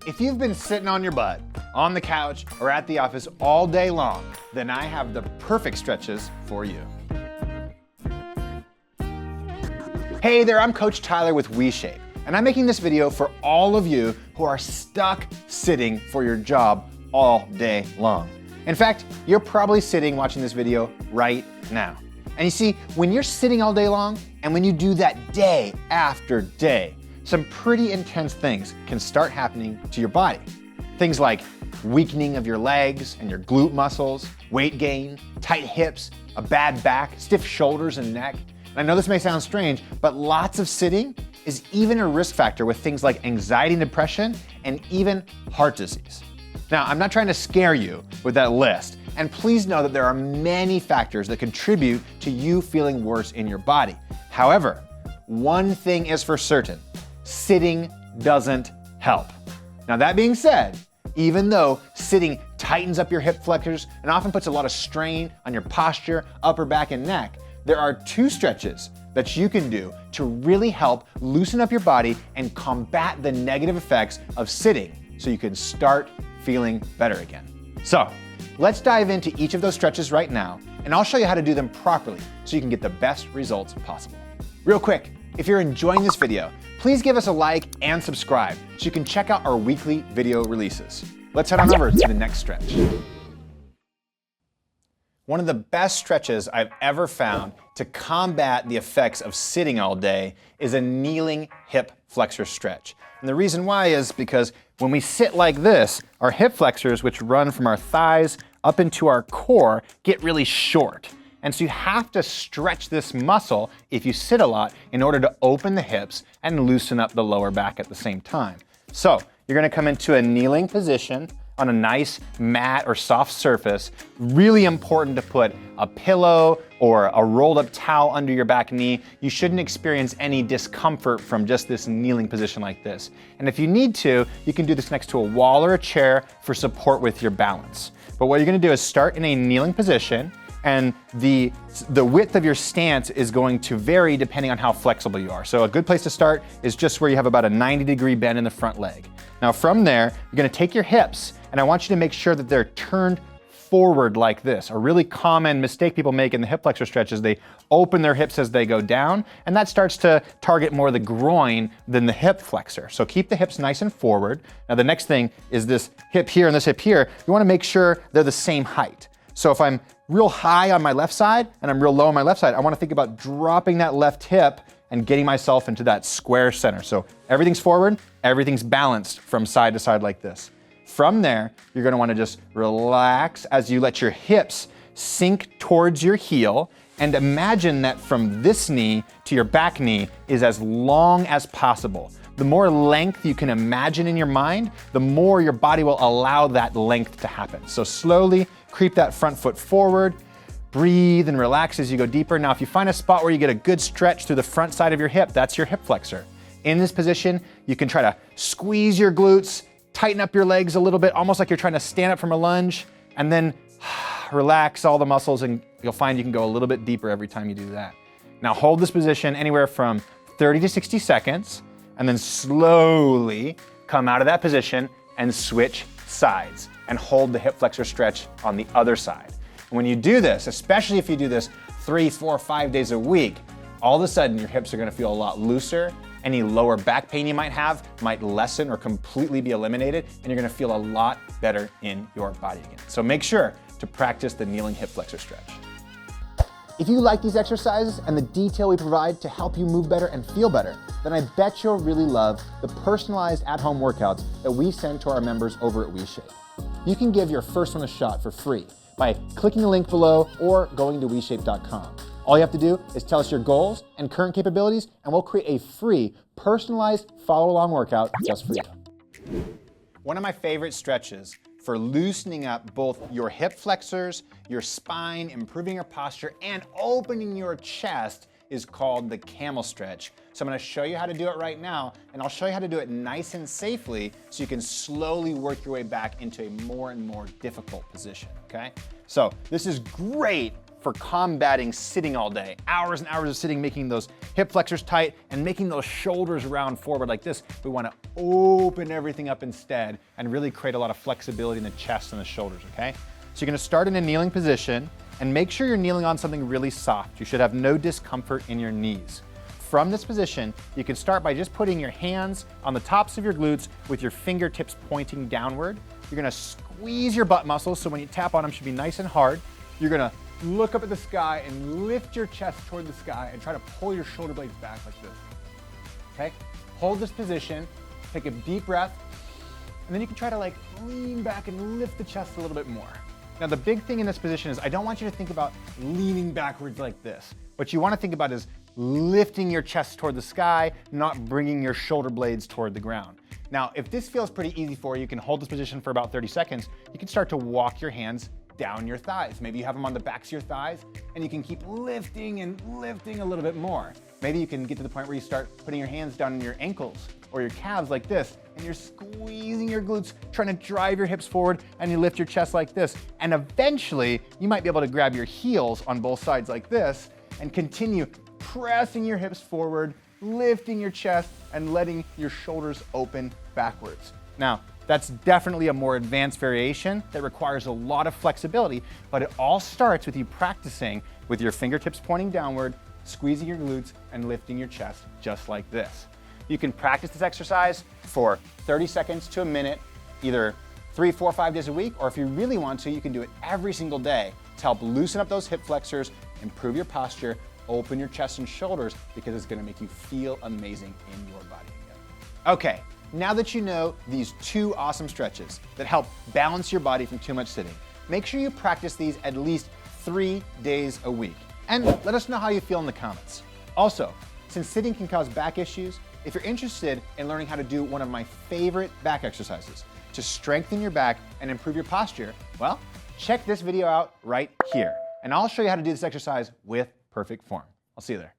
If you've been sitting on your butt, on the couch, or at the office all day long, then I have the perfect stretches for you. Hey there, I'm Coach Tyler with WeShape, and I'm making this video for all of you who are stuck sitting for your job all day long. In fact, you're probably sitting watching this video right now. And you see, when you're sitting all day long, and when you do that day after day, some pretty intense things can start happening to your body. Things like weakening of your legs and your glute muscles, weight gain, tight hips, a bad back, stiff shoulders and neck. And I know this may sound strange, but lots of sitting is even a risk factor with things like anxiety and depression and even heart disease. Now, I'm not trying to scare you with that list, and please know that there are many factors that contribute to you feeling worse in your body. However, one thing is for certain, sitting doesn't help. Now that being said, even though sitting tightens up your hip flexors and often puts a lot of strain on your posture, upper back and neck, there are two stretches that you can do to really help loosen up your body and combat the negative effects of sitting so you can start feeling better again. So let's dive into each of those stretches right now, and I'll show you how to do them properly so you can get the best results possible. Real quick, if you're enjoying this video, please give us a like and subscribe so you can check out our weekly video releases. Let's head on over to the next stretch. One of the best stretches I've ever found to combat the effects of sitting all day is a kneeling hip flexor stretch. And the reason why is because when we sit like this, our hip flexors, which run from our thighs up into our core, get really short. And so you have to stretch this muscle if you sit a lot in order to open the hips and loosen up the lower back at the same time. So you're gonna come into a kneeling position on a nice mat or soft surface. Really important to put a pillow or a rolled up towel under your back knee. You shouldn't experience any discomfort from just this kneeling position like this. And if you need to, you can do this next to a wall or a chair for support with your balance. But what you're gonna do is start in a kneeling position, and the width of your stance is going to vary depending on how flexible you are. So a good place to start is just where you have about a 90-degree bend in the front leg. Now from there, you're gonna take your hips, and I want you to make sure that they're turned forward like this. A really common mistake people make in the hip flexor stretch is they open their hips as they go down, and that starts to target more the groin than the hip flexor. So keep the hips nice and forward. Now the next thing is this hip here and this hip here. You wanna make sure they're the same height. So if I'm real high on my left side and I'm real low on my left side, I wanna think about dropping that left hip and getting myself into that square center. So everything's forward, everything's balanced from side to side like this. From there, you're gonna wanna just relax as you let your hips sink towards your heel, and imagine that from this knee to your back knee is as long as possible. The more length you can imagine in your mind, the more your body will allow that length to happen. So slowly creep that front foot forward, breathe and relax as you go deeper. Now, if you find a spot where you get a good stretch through the front side of your hip, that's your hip flexor. In this position, you can try to squeeze your glutes, tighten up your legs a little bit, almost like you're trying to stand up from a lunge, and then relax all the muscles, and you'll find you can go a little bit deeper every time you do that. Now hold this position anywhere from 30 to 60 seconds, and then slowly come out of that position and switch sides and hold the hip flexor stretch on the other side. And when you do this, especially if you do this 3, 4, 5 days a week, all of a sudden your hips are gonna feel a lot looser. Any lower back pain you might have might lessen or completely be eliminated, and you're gonna feel a lot better in your body again. So make sure to practice the kneeling hip flexor stretch. If you like these exercises and the detail we provide to help you move better and feel better, then I bet you'll really love the personalized at-home workouts that we send to our members over at WeShape. You can give your first one a shot for free by clicking the link below or going to WeShape.com. All you have to do is tell us your goals and current capabilities, and we'll create a free, personalized follow-along workout just for you. One of my favorite stretches for loosening up both your hip flexors, your spine, improving your posture, and opening your chest is called the Camel Stretch. So I'm gonna show you how to do it right now, and I'll show you how to do it nice and safely so you can slowly work your way back into a more and more difficult position, okay? So this is great for combating sitting all day. Hours and hours of sitting, making those hip flexors tight and making those shoulders round forward like this. We want to open everything up instead and really create a lot of flexibility in the chest and the shoulders, okay? So you're going to start in a kneeling position and make sure you're kneeling on something really soft. You should have no discomfort in your knees. From this position, you can start by just putting your hands on the tops of your glutes with your fingertips pointing downward. You're going to squeeze your butt muscles, so when you tap on them, should be nice and hard. You're going to look up at the sky and lift your chest toward the sky and try to pull your shoulder blades back like this. Okay? Hold this position, take a deep breath, and then you can try to like lean back and lift the chest a little bit more. Now the big thing in this position is I don't want you to think about leaning backwards like this. What you want to think about is lifting your chest toward the sky, not bringing your shoulder blades toward the ground. Now, if this feels pretty easy for you, you can hold this position for about 30 seconds. You can start to walk your hands down your thighs. Maybe you have them on the backs of your thighs and you can keep lifting and lifting a little bit more. Maybe you can get to the point where you start putting your hands down in your ankles or your calves like this and you're squeezing your glutes, trying to drive your hips forward and you lift your chest like this. And eventually you might be able to grab your heels on both sides like this and continue pressing your hips forward, lifting your chest and letting your shoulders open backwards. Now, that's definitely a more advanced variation that requires a lot of flexibility, but it all starts with you practicing with your fingertips pointing downward, squeezing your glutes, and lifting your chest just like this. You can practice this exercise for 30 seconds to a minute, either 3, 4, 5 days a week, or if you really want to, you can do it every single day to help loosen up those hip flexors, improve your posture, open your chest and shoulders, because it's gonna make you feel amazing in your body again. Okay. Now that you know these 2 awesome stretches that help balance your body from too much sitting, make sure you practice these at least 3 days a week. And let us know how you feel in the comments. Also, since sitting can cause back issues, if you're interested in learning how to do one of my favorite back exercises to strengthen your back and improve your posture, well, check this video out right here. And I'll show you how to do this exercise with perfect form. I'll see you there.